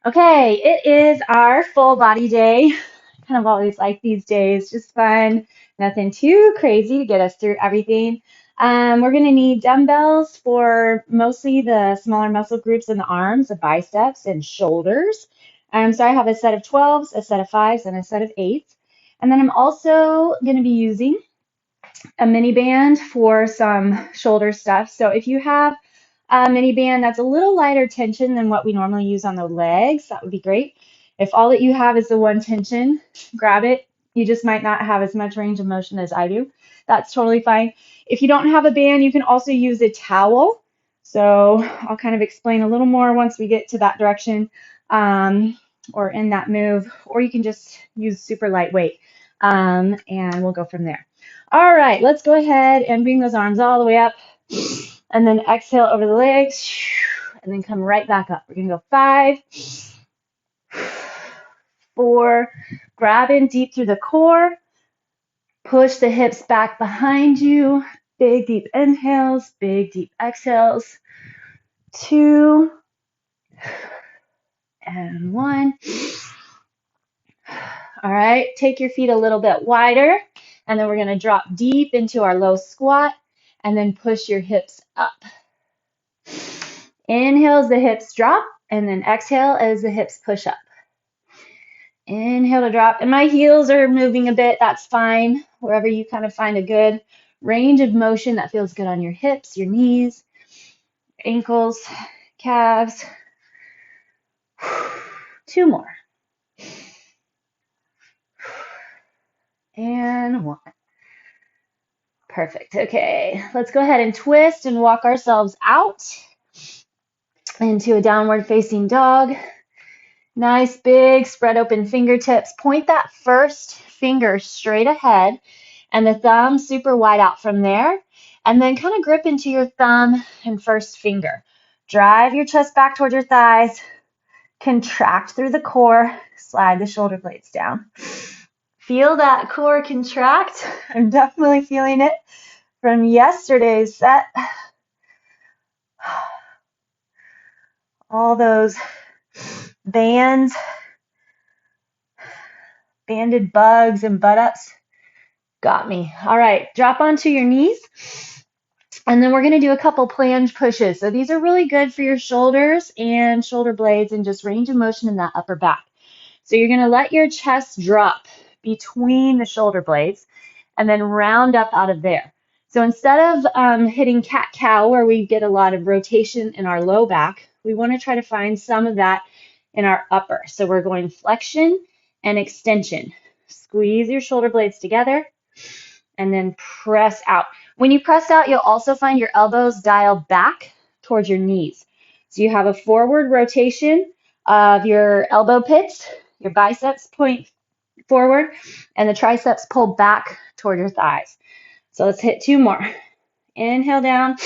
Okay, it is our full body day. Kind of always like these days, just fun, nothing too crazy to get us through everything. We're going to need dumbbells for mostly the smaller muscle groups in the arms, the biceps and shoulders. So I have a set of 12s, a set of 5s, and a set of 8s. And then I'm also going to be using a mini band for some shoulder stuff. So if you have a mini band that's a little lighter tension than what we normally use on the legs, that would be great. If all that you have is the one tension, grab it. You just might not have as much range of motion as I do. That's totally fine. If you don't have a band, you can also use a towel. So I'll kind of explain a little more once we get to that direction or in that move, or you can just use super lightweight and we'll go from there. All right, let's go ahead and bring those arms all the way up and then exhale over the legs and then come right back up. We're going to go 5, 4, grab in deep through the core, push the hips back behind you, big deep inhales, big deep exhales, 2 and 1. All right, take your feet a little bit wider and then we're going to drop deep into our low squat and then push your hips up. Inhale as the hips drop, and then exhale as the hips push up. Inhale to drop, and my heels are moving a bit. That's fine. Wherever you kind of find a good range of motion that feels good on your hips, your knees, ankles, calves. 2 more. And 1. Perfect. Okay, let's go ahead and twist and walk ourselves out into a downward facing dog. Nice big spread open fingertips. Point that first finger straight ahead and the thumb super wide out from there. And then kind of grip into your thumb and first finger. Drive your chest back towards your thighs. Contract through the core. Slide the shoulder blades down. Feel that core contract. I'm definitely feeling it from yesterday's set. All those bands, banded bugs and butt-ups got me. All right, drop onto your knees. And then we're going to do a couple planche pushes. So these are really good for your shoulders and shoulder blades and just range of motion in that upper back. So you're going to let your chest drop between the shoulder blades and then round up out of there. So instead of hitting cat-cow where we get a lot of rotation in our low back, we want to try to find some of that in our upper. So we're going flexion and extension. Squeeze your shoulder blades together and then press out. When you press out, you'll also find your elbows dial back towards your knees. So you have a forward rotation of your elbow pits, your biceps point forward, and the triceps pull back toward your thighs. So let's hit 2 more. Inhale down,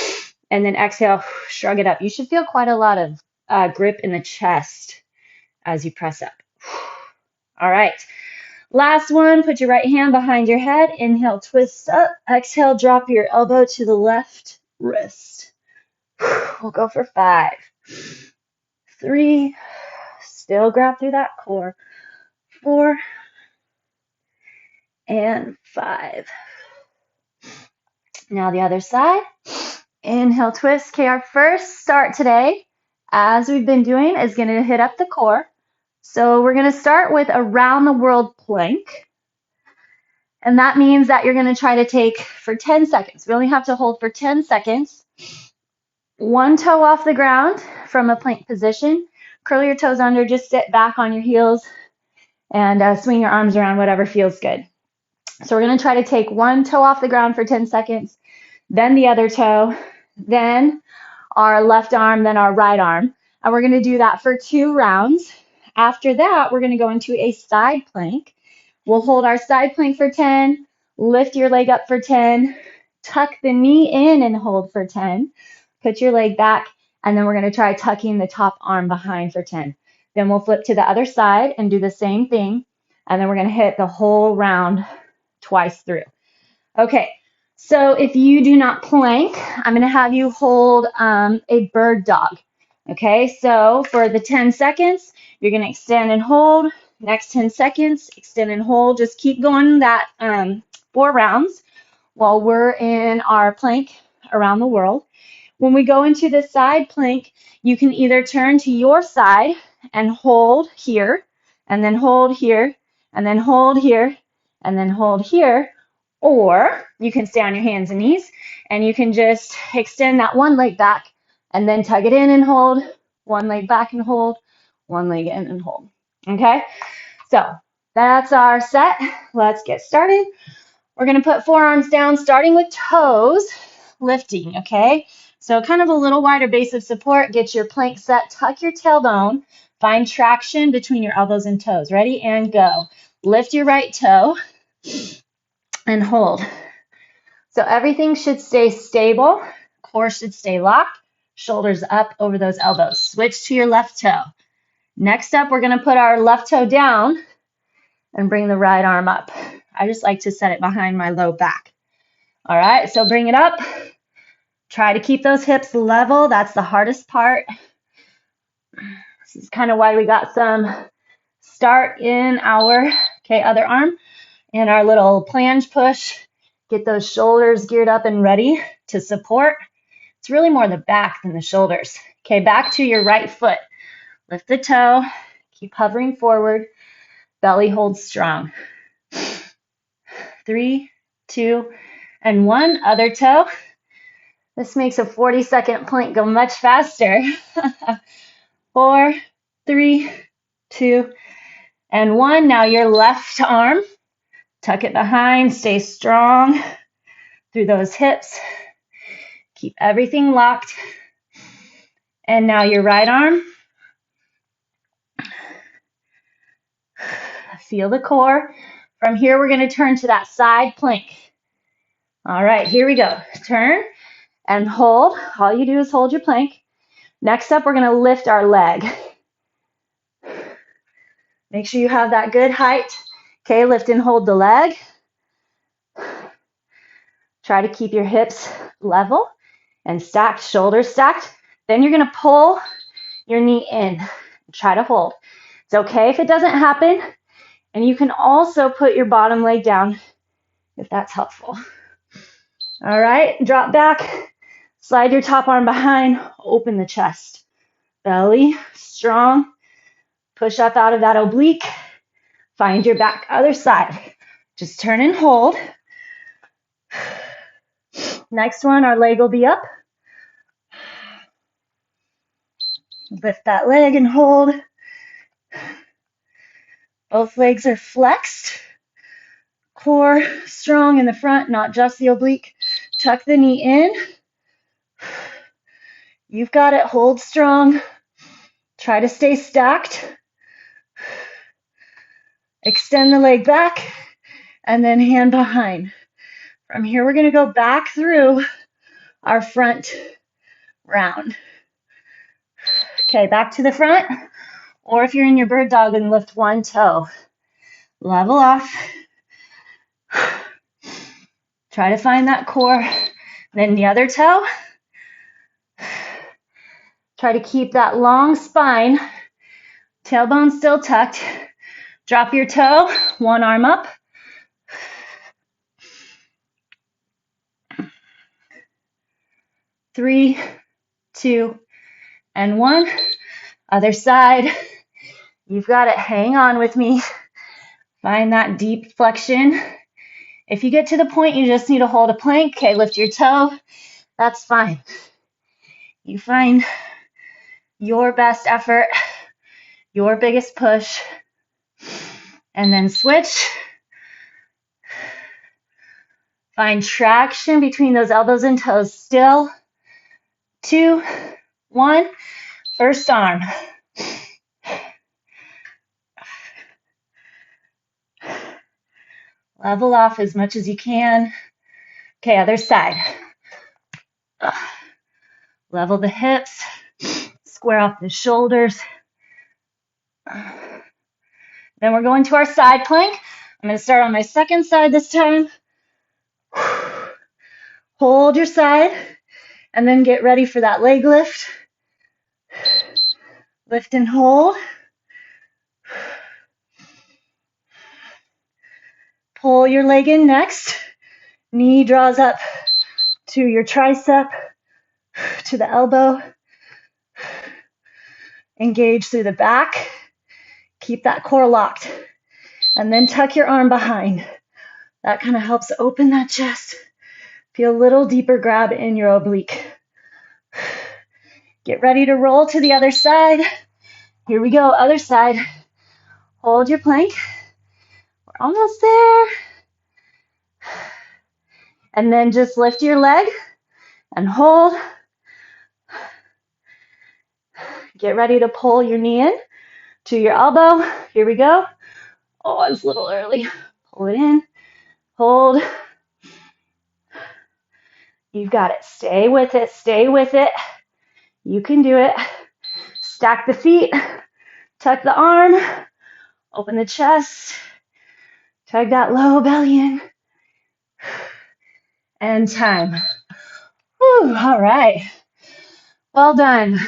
and then exhale, shrug it up. You should feel quite a lot of grip in the chest as you press up. All right. Last one, put your right hand behind your head. Inhale, twist up. Exhale, drop your elbow to the left wrist. We'll go for 5, 3, still grab through that core. 4 and 5. Now the other side. Inhale, twist. Okay, our first start today, as we've been doing, is going to hit up the core. So we're going to start with a round the world plank. And that means that you're going to try to take for 10 seconds. We only have to hold for 10 seconds. 1 toe off the ground from a plank position. Curl your toes under, just sit back on your heels and swing your arms around, whatever feels good. So we're going to try to take 1 toe off the ground for 10 seconds, then the other toe, then our left arm, then our right arm. And we're going to do that for 2 rounds. After that, we're going to go into a side plank. We'll hold our side plank for 10, lift your leg up for 10, tuck the knee in and hold for 10, put your leg back, and then we're going to try tucking the top arm behind for 10. Then we'll flip to the other side and do the same thing, and then we're going to hit the whole round twice through. Okay, so if you do not plank, I'm going to have you hold a bird dog. Okay, so for the 10 seconds, You're going to extend and hold. Next 10 seconds, extend and hold. Just keep going that 4 rounds while we're in our plank around the world. When we go into the side plank, you can either turn to your side and hold here, and then hold here, and then hold here, and then hold here, or you can stay on your hands and knees, and you can just extend that one leg back, and then tug it in and hold, one leg back and hold, one leg in and hold. Okay? So that's our set. Let's get started. We're going to put forearms down, starting with toes, lifting, okay? So kind of a little wider base of support. Get your plank set, tuck your tailbone, find traction between your elbows and toes. Ready? And go. Lift your right toe and hold. So everything should stay stable. Core should stay locked. Shoulders up over those elbows. Switch to your left toe. Next up, we're going to put our left toe down and bring the right arm up. I just like to set it behind my low back. All right, so bring it up. Try to keep those hips level. That's the hardest part. This is kind of why we got some start in our, other arm and our little planche push. Get those shoulders geared up and ready to support. It's really more the back than the shoulders. Okay, back to your right foot. Lift the toe. Keep hovering forward. Belly holds strong. 3, 2, and 1. Other toe. This makes a 40-second plank go much faster. 4, 3, 2, and 1. Now your left arm. Tuck it behind. Stay strong through those hips. Keep everything locked. And now your right arm. Feel the core. From here, we're going to turn to that side plank. All right, here we go. Turn and hold. All you do is hold your plank. Next up, we're going to lift our leg. Make sure you have that good height. Okay, lift and hold the leg. Try to keep your hips level and stacked, shoulders stacked. Then you're going to pull your knee in. Try to hold. It's okay if it doesn't happen. And you can also put your bottom leg down if that's helpful. All right, drop back. Slide your top arm behind. Open the chest. Belly strong. Push up out of that oblique. Find your back, other side. Just turn and hold. Next one, our leg will be up. Lift that leg and hold. Both legs are flexed. Core strong in the front, not just the oblique. Tuck the knee in. You've got it. Hold strong. Try to stay stacked. Extend the leg back and then hand behind. From here, we're going to go back through our front round. Okay, back to the front. Or if you're in your bird dog, then lift one toe. Level off. Try to find that core. Then the other toe. Try to keep that long spine. Tailbone still tucked. Drop your toe. One arm up. Three, 2, and 1. Other side. You've got it. Hang on with me. Find that deep flexion. If you get to the point you just need to hold a plank, okay, lift your toe. That's fine. You find your best effort, your biggest push, and then switch. Find traction between those elbows and toes still. 2, 1. First arm. Level off as much as you can. Okay, other side. Level the hips. Square off the shoulders. Then we're going to our side plank. I'm going to start on my second side this time. Hold your side. And then get ready for that leg lift. Lift and hold. Pull your leg in next. Knee draws up to your tricep, to the elbow. Engage through the back. Keep that core locked. And then tuck your arm behind. That kind of helps open that chest. Feel a little deeper grab in your oblique. Get ready to roll to the other side. Here we go, other side. Hold your plank. We're almost there. And then just lift your leg and hold. Get ready to pull your knee in to your elbow. Here we go. Oh, I was a little early. Pull it in. Hold. You've got it. Stay with it. Stay with it. You can do it. Stack the feet. Tuck the arm. Open the chest. Tug that low belly in. And time. Whew, all right. Well done.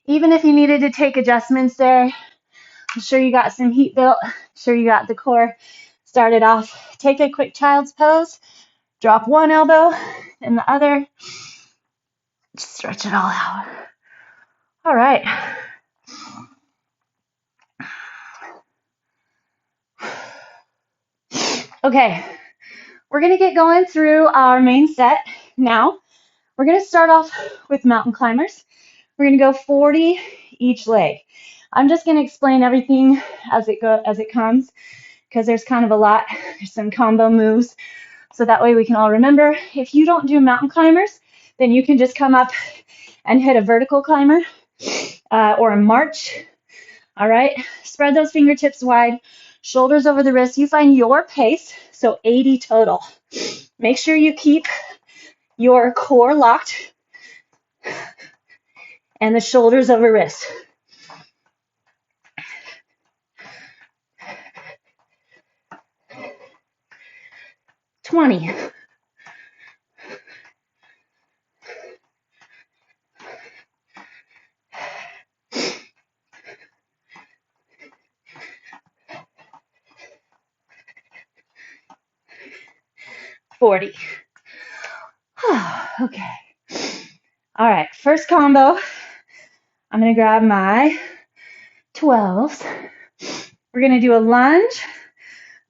Even if you needed to take adjustments there, I'm sure you got some heat built. I'm sure you got the core started off. Take a quick child's pose. Drop one elbow and the other. Just stretch it all out. All right. Okay, we're going to get going through our main set now. We're going to start off with mountain climbers. We're going to go 40 each leg. I'm just going to explain everything as it comes because there's kind of a lot. There's some combo moves, so that way we can all remember. If you don't do mountain climbers, then you can just come up and hit a vertical climber or a march. All right, spread those fingertips wide, shoulders over the wrists. You find your pace, so 80 total. Make sure you keep your core locked and the shoulders over wrists. $20. $40. Okay. All right, first combo. I'm going to grab my 12s. We're going to do a lunge,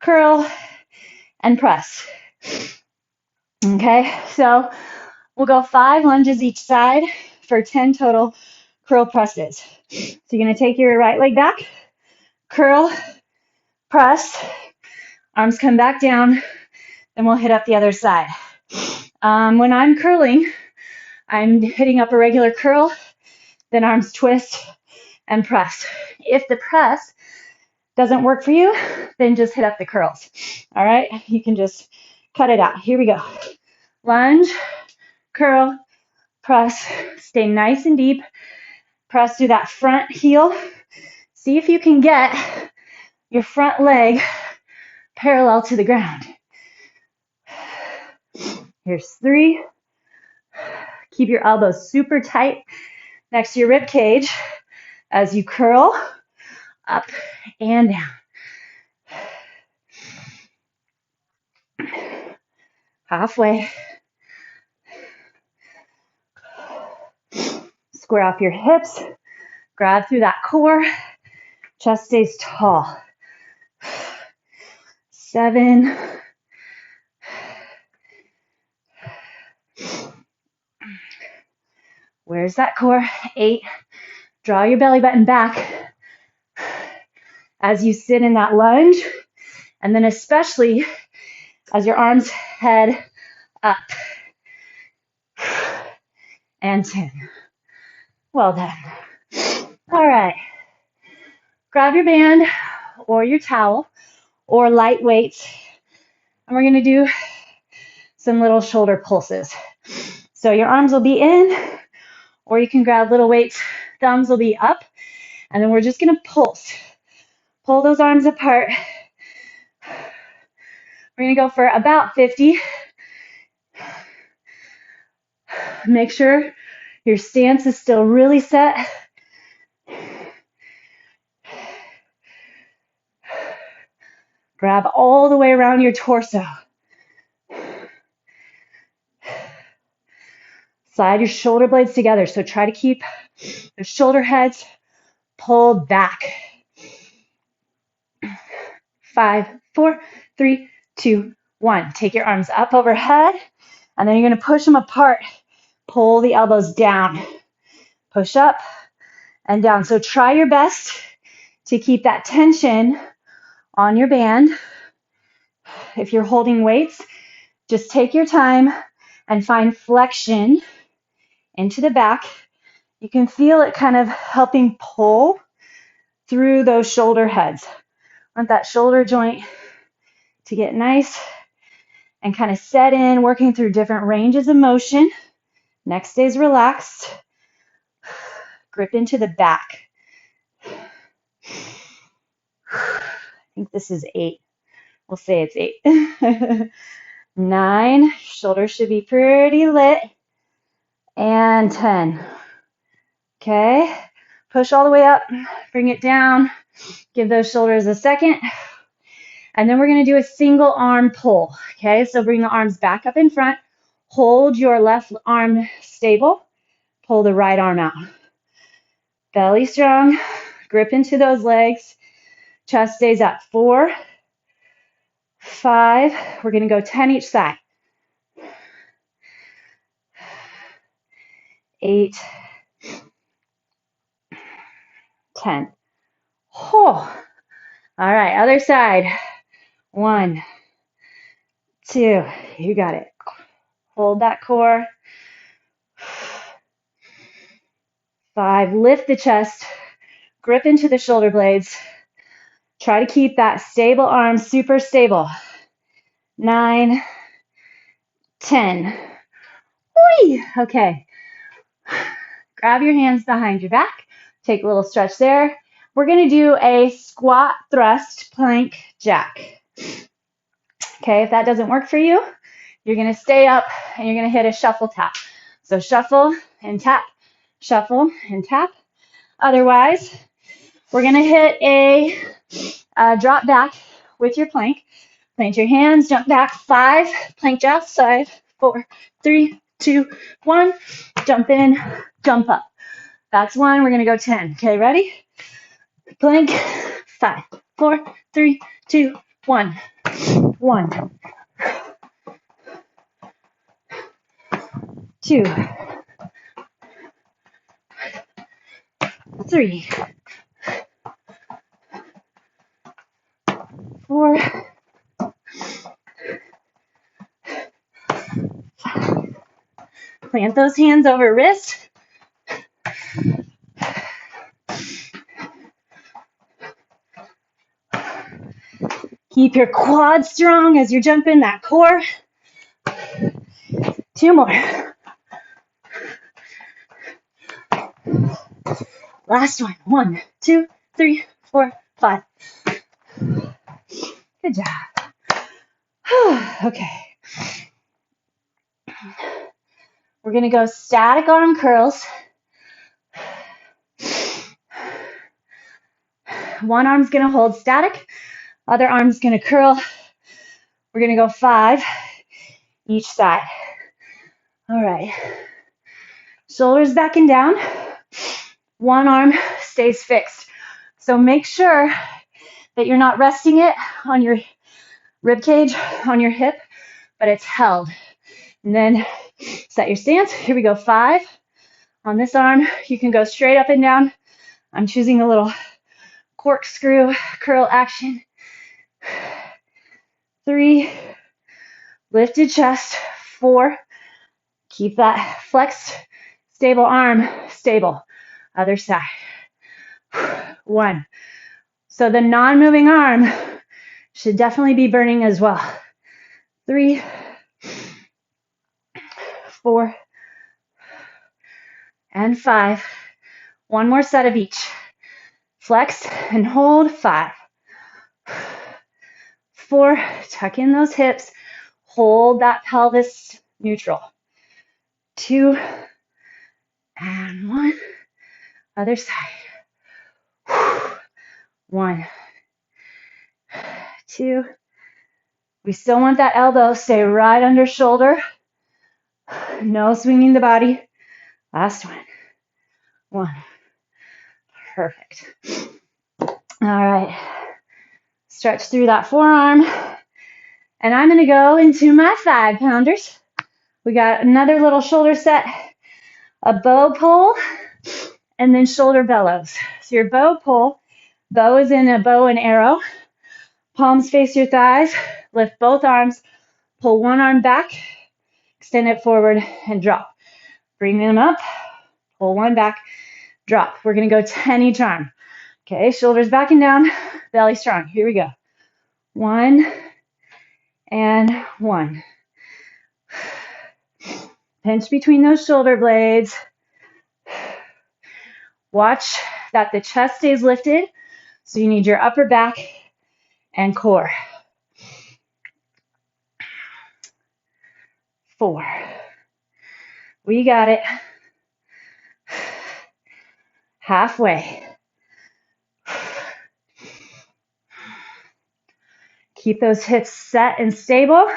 curl, and press. Okay, so we'll go 5 lunges each side for 10 total curl presses. So you're going to take your right leg back, curl, press, arms come back down, then we'll hit up the other side. When I'm curling, I'm hitting up a regular curl, then arms twist and press. If the press doesn't work for you, then just hit up the curls. All right, you can just cut it out. Here we go. Lunge, curl, press. Stay nice and deep. Press through that front heel. See if you can get your front leg parallel to the ground. Here's 3. Keep your elbows super tight next to your rib cage as you curl up and down. Halfway. Square off your hips. Grab through that core. Chest stays tall. 7. Where's that core? 8. Draw your belly button back as you sit in that lunge, and then especially as your arms head up. And 10. Well done. All right. Grab your band or your towel or light weights, and we're going to do some little shoulder pulses. So your arms will be in, or you can grab little weights. Thumbs will be up, and then we're just going to pulse. Pull those arms apart. We're going to go for about 50. Make sure your stance is still really set. Grab all the way around your torso. Slide your shoulder blades together. So try to keep the shoulder heads pulled back. 5, 4, 3, 2, 1. Take your arms up overhead, and then you're going to push them apart. Pull the elbows down. Push up and down. So try your best to keep that tension on your band. If you're holding weights, just take your time and find flexion into the back. You can feel it kind of helping pull through those shoulder heads. Want that shoulder joint to get nice and kind of set in, working through different ranges of motion. Neck stays relaxed. Grip into the back. I think this is 8. We'll say it's 8. 9. Shoulders should be pretty lit. And 10. Okay. Push all the way up. Bring it down. Give those shoulders a second. And then we're going to do a single arm pull. Okay. So bring the arms back up in front. Hold your left arm stable. Pull the right arm out. Belly strong. Grip into those legs. Chest stays up. 4, 5. We're going to go 10 each side. 8, 10. Oh. All right, other side. 1, 2. You got it. Hold that core. 5. Lift the chest. Grip into the shoulder blades. Try to keep that stable arm super stable. 9, 10. Whee! Okay. Grab your hands behind your back. Take a little stretch there. We're going to do a squat thrust plank jack. Okay, if that doesn't work for you, you're going to stay up and you're going to hit a shuffle tap. So shuffle and tap, shuffle and tap. Otherwise, we're going to hit a drop back with your plank. Plant your hands, jump back. 5, plank jacks. 5, 4, 3, 2, 1. Jump in, jump up. That's 1. We're going to go 10. Okay, ready? Plank. 5, 4, 3, 2, 1. 1, 2, 3, 4, 5. Plant those hands over wrist. Keep your quads strong as you're jumping that core. 2 more. Last one. 1, 2, 3, 4, 5. Good job. Okay. We're going to go static arm curls. One arm's going to hold static. Other arm's going to curl. We're going to go 5 each side. All right. Shoulders back and down. One arm stays fixed. So make sure that you're not resting it on your rib cage, on your hip, but it's held. And then set your stance. Here we go. 5 on this arm. You can go straight up and down. I'm choosing a little corkscrew curl action. 3, lifted chest. 4, keep that flexed, stable arm stable. Other side. 1. So the non-moving arm should definitely be burning as well. 3, 4, and 5. One more set of each. Flex and hold. 5, 4, tuck in those hips. Hold that pelvis neutral. 2, and 1. Other side. 1, 2. We still want that elbow, stay right under shoulder. No swinging the body. Last one. 1. Perfect. All right. Stretch through that forearm. And I'm going to go into my 5-pounders. We got another little shoulder set, a bow pull, and then shoulder bellows. So your bow pull, bow is in a bow and arrow. Palms face your thighs. Lift both arms. Pull one arm back. Extend it forward and drop. Bring them up. Pull one back. Drop. We're going to go 10 each arm. Okay, shoulders back and down. Belly strong. Here we go. 1 and 1. Pinch between those shoulder blades. Watch that the chest stays lifted. So you need your upper back and core. 4. We got it. Halfway. Keep those hips set and stable.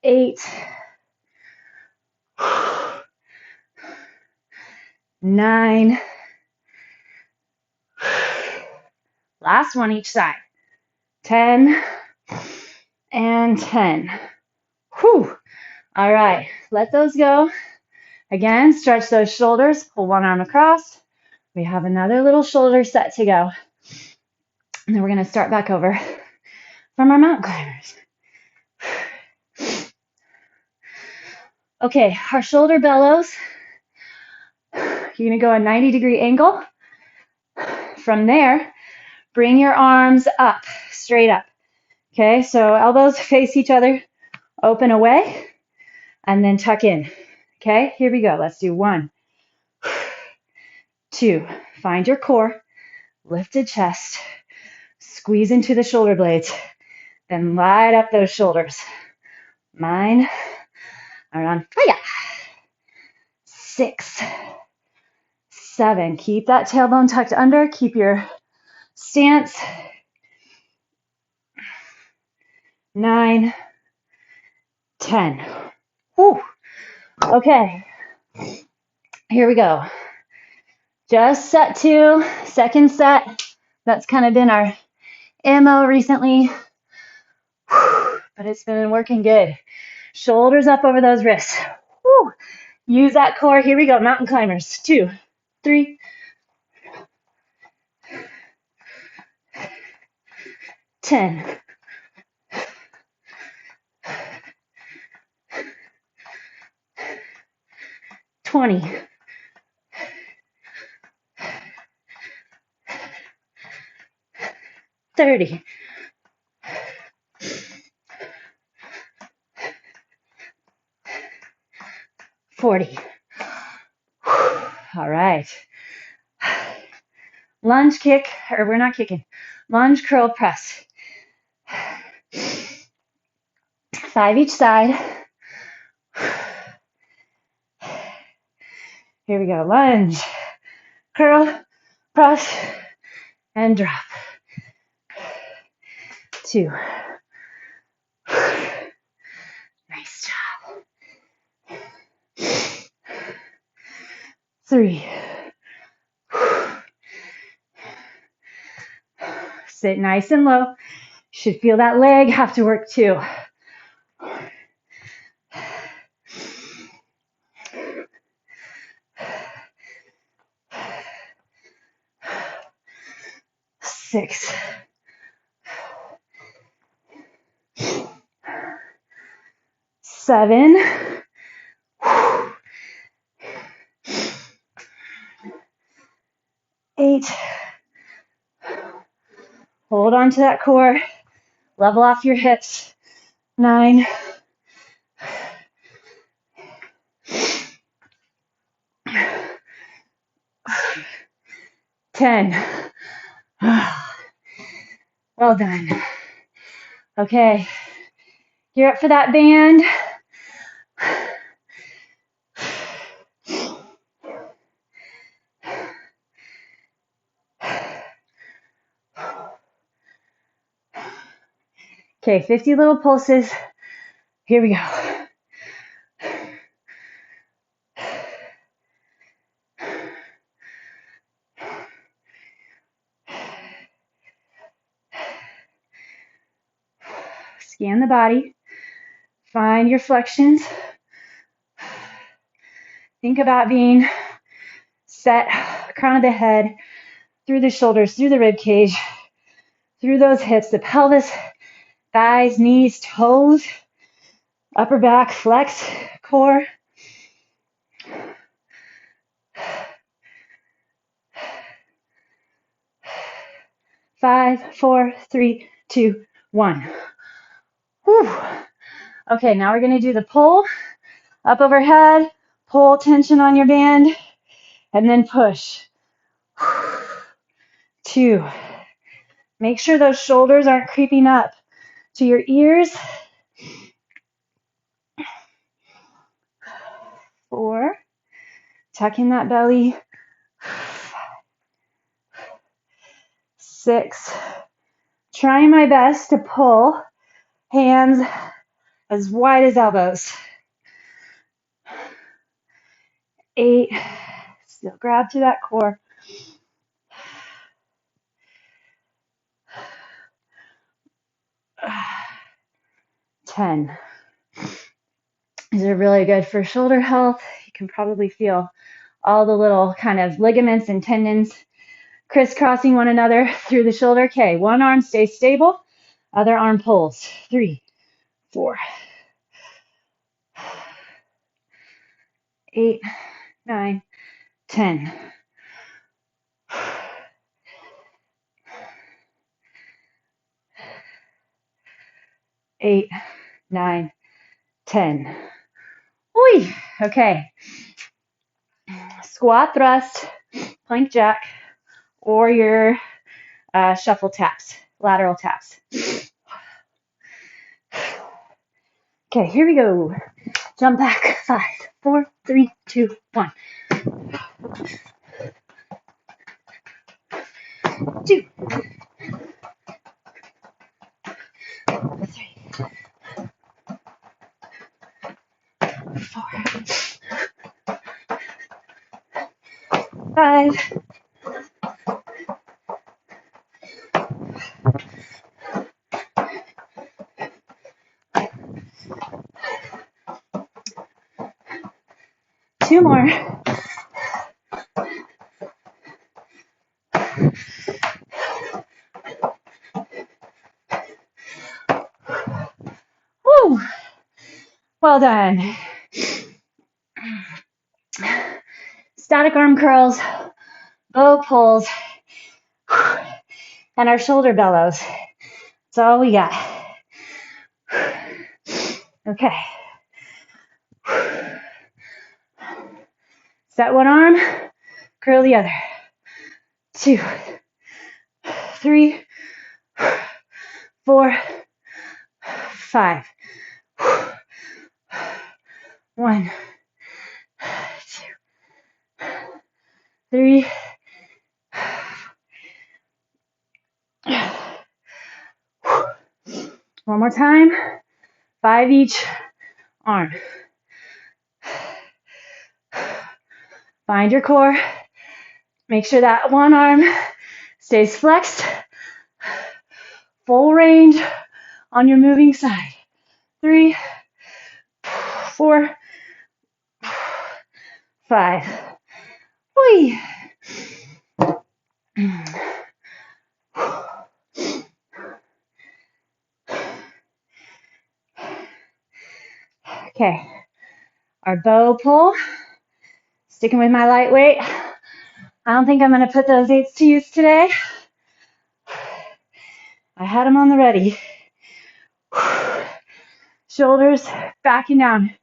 8. 9. Last one each side. 10 and 10. Whew. All right, let those go. Again, stretch those shoulders. Pull one arm across. We have another little shoulder set to go. And then we're going to start back over from our mountain climbers. Okay, our shoulder bellows. You're going to go a 90-degree angle. From there, bring your arms up, straight up. Okay, so elbows face each other, open away, and then tuck in. Okay, here we go. Let's do 1, 2. Find your core, lifted chest, squeeze into the shoulder blades, then light up those shoulders. 9 are on fire. 6, 7. Keep that tailbone tucked under. Keep your stance. 9, 10. Whew. Okay, here we go. Just set 2, second set. That's kind of been our MO recently, but it's been working good. Shoulders up over those wrists. Whew. Use that core. Here we go, mountain climbers. 2, 3, 10. 20. 30. 40. All right. Lunge kick, or we're not kicking. Lunge-Curl-Press. 5 each side. Here we go. Lunge, curl, press, and drop. 2. Nice job. 3. Sit nice and low. Should feel that leg have to work too. 6. 7. 8. Hold on to that core. Level off your hips. 9. 10. Well done. Okay, gear up for that band. Okay, 50 little pulses. Here we go. Scan the body. Find your flexions. Think about being set, crown of the head, through the shoulders, through the rib cage, through those hips, the pelvis, thighs, knees, toes, upper back, flex, core. Five, four, three, two, one. Whew. Okay, now we're going to do the pull up overhead, pull tension on your band, and then push. 2. Make sure those shoulders aren't creeping up to your ears. 4. Tuck in that belly. 6. Trying my best to pull hands as wide as elbows. 8. Still grab to that core. 10. These are really good for shoulder health. You can probably feel all the little kind of ligaments and tendons crisscrossing one another through the shoulder. Okay, one arm stays stable, other arm pulls. 3, 4, 8, 9, 10. 8, 9, 10. Oi. Okay. Squat thrust, plank jack, or your shuffle taps, lateral taps. Okay, here we go. Jump back. 5, 4, 3, 2, 1. 2, 3, 4, 5. Two more. Woo! Well done. Static arm curls, bow pulls, and our shoulder bellows. That's all we got. Okay. Set one arm, curl the other. 2, 3, 4, 5. 1, 2, 3. One more time. 5 each arm. Find your core. Make sure that one arm stays flexed. Full range on your moving side. 3, 4, 5. Whee. Okay, our bow pull. Sticking with my lightweight. I don't think I'm going to put those 8s to use today. I had them on the ready. Shoulders backing down.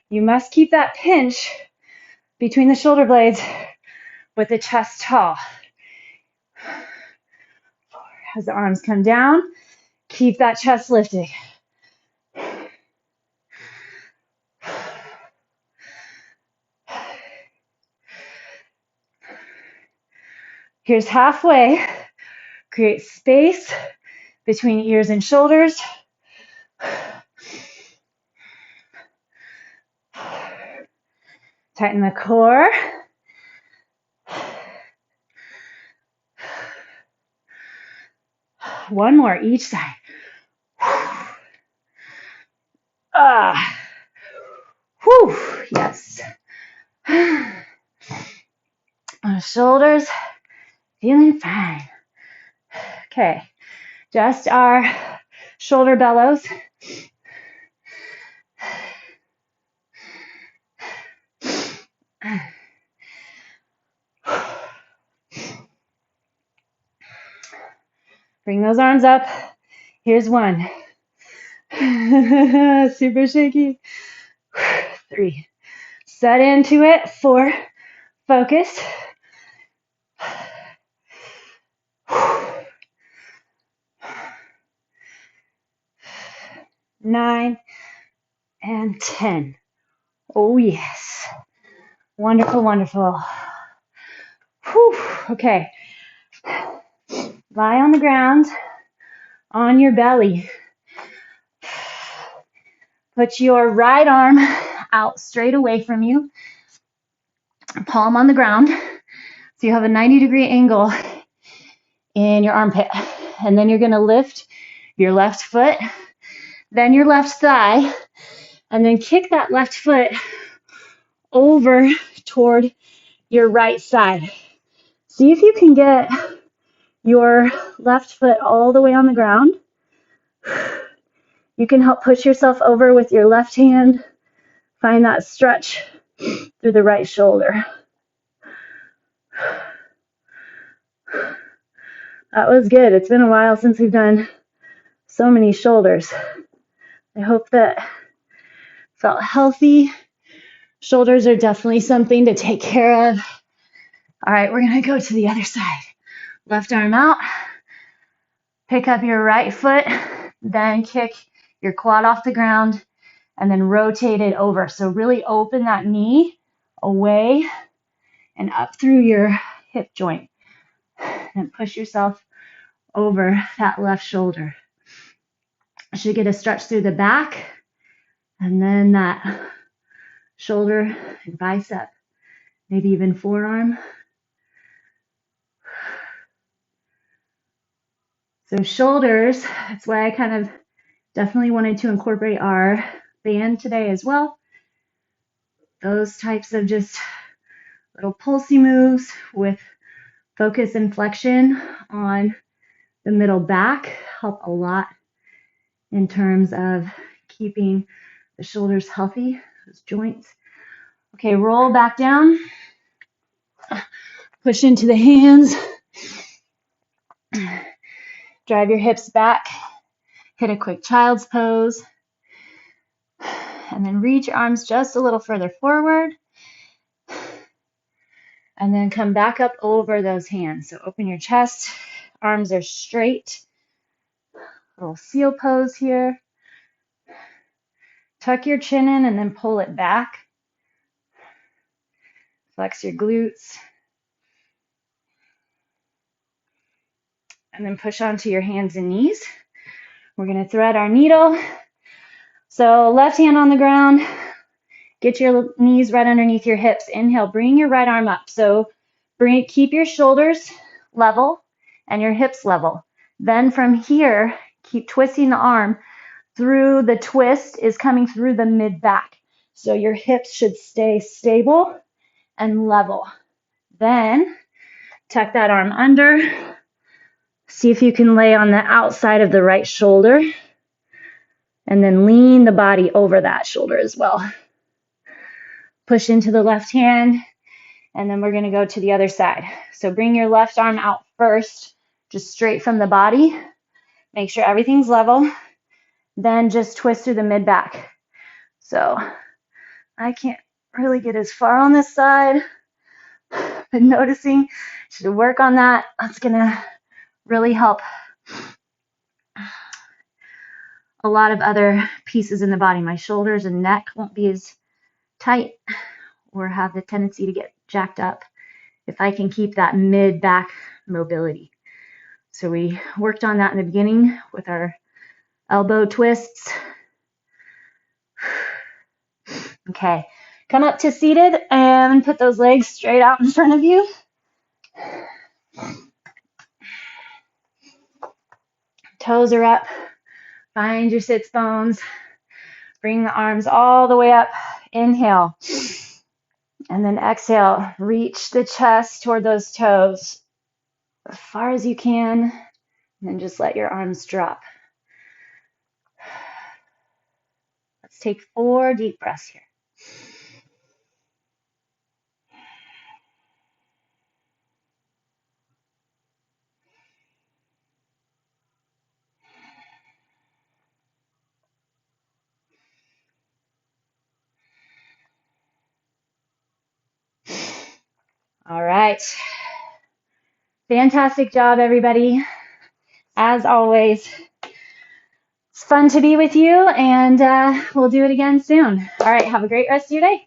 You must keep that pinch between the shoulder blades with the chest tall. As the arms come down, keep that chest lifted. Here's halfway. Create space between ears and shoulders. Tighten the core. One more each side. Ah. Whew. Yes. Shoulders feeling fine. Okay. Just our shoulder bellows. Bring those arms up. Here's one. Super shaky. 3. Set into it. 4. Focus. 9 and 10. Oh, yes. Wonderful, wonderful. Whew. Okay. Lie on the ground on your belly. Put your right arm out straight away from you. Palm on the ground. So you have a 90-degree angle in your armpit. And then you're going to lift your left foot, then your left thigh, and then kick that left foot over toward your right side. See if you can get your left foot all the way on the ground. You can help push yourself over with your left hand. Find that stretch through the right shoulder. That was good. It's been a while since we've done so many shoulders. I hope that felt healthy. Shoulders are definitely something to take care of. All right, we're going to go to the other side. Left arm out. Pick up your right foot, then kick your quad off the ground, and then rotate it over. So really open that knee away and up through your hip joint. And push yourself over that left shoulder. You should get a stretch through the back, and then that shoulder and bicep, maybe even forearm. So shoulders, that's why I kind of definitely wanted to incorporate our band today as well. Those types of just little pulsy moves with focus and flexion on the middle back help a lot in terms of keeping the shoulders healthy, those joints. Okay, roll back down. Push into the hands. Drive your hips back. Hit a quick child's pose. And then reach your arms just a little further forward. And then come back up over those hands. So open your chest. Arms are straight. Little seal pose here. Tuck your chin in and then pull it back. Flex your glutes. And then push onto your hands and knees. We're going to thread our needle. So left hand on the ground. Get your knees right underneath your hips. Inhale, bring your right arm up. So keep your shoulders level and your hips level. Then from here, keep twisting the arm through. The twist is coming through the mid back. So your hips should stay stable and level. Then tuck that arm under. See if you can lay on the outside of the right shoulder. And then lean the body over that shoulder as well. Push into the left hand. And then we're going to go to the other side. So bring your left arm out first, just straight from the body. Make sure everything's level. Then just twist through the mid back. So I can't really get as far on this side. But noticing, should work on that. That's going to really help a lot of other pieces in the body. My shoulders and neck won't be as tight or have the tendency to get jacked up if I can keep that mid back mobility. So we worked on that in the beginning with our elbow twists. Okay, Come up to seated and put those legs straight out in front of you. Toes are up. Find your sits bones. Bring the arms all the way up. Inhale. And then exhale. Reach the chest toward those toes as far as you can. And then just let your arms drop. Let's take 4 deep breaths here. All right. Fantastic job, everybody. As always, it's fun to be with you, and we'll do it again soon. All right, have a great rest of your day.